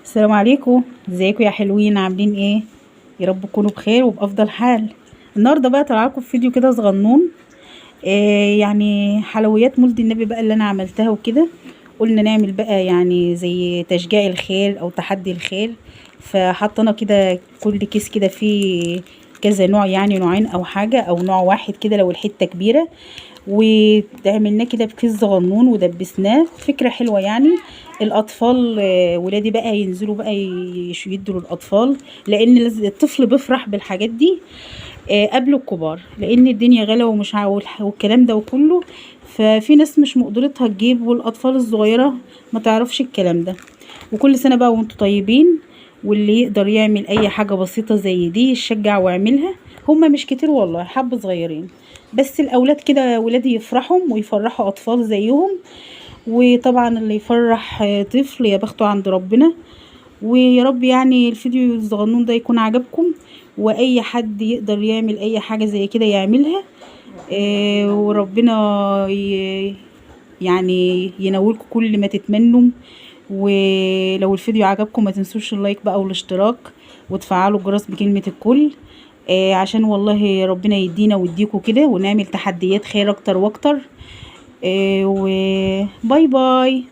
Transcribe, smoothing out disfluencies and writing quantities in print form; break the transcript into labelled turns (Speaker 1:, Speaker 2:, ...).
Speaker 1: السلام عليكم، ازيكم يا حلوين؟ عاملين ايه؟ يا رب تكونوا بخير وبافضل حال. النهارده بقى طالعه لكم في فيديو كده صغنون. يعني حلويات مولد النبي بقى اللي انا عملتها وكده. قلنا نعمل بقى يعني زي تشجيع الخير او تحدي الخير. فحطينا كده كل كيس كده فيه كذا نوع، يعني نوعين او حاجه، او نوع واحد كده لو الحته كبيره. وعملناه كده بكيس صغنون ودبسناه. فكرة حلوة يعني. الأطفال ولادي بقى ينزلوا بقى يدوا للأطفال، لأن الطفل بيفرح بالحاجات دي قبل الكبار، لأن الدنيا غلا ومش والكلام ده وكله. ففي ناس مش مقدرتها تجيب، والأطفال الصغيرة ما تعرفش الكلام ده. وكل سنة بقى وانتوا طيبين. واللي يقدر يعمل أي حاجة بسيطة زي دي يشجع ويعملها. هما مش كتير والله، حبة صغيرين، بس الاولاد كده ولادي يفرحهم ويفرحوا اطفال زيهم. وطبعا اللي يفرح طفل يا بخته عند ربنا. ويا رب يعني الفيديو الصغنون ده يكون عجبكم، واي حد يقدر يعمل اي حاجة زي كده يعملها. وربنا يعني ينولكم كل ما تتمنوا. ولو الفيديو عجبكم ما تنسوش اللايك بقى والاشتراك، وتفعلوا الجرس بكلمة الكل. عشان والله ربنا يدينا ويديكوا كده، ونعمل تحديات خير اكتر واكتر. وباي باي.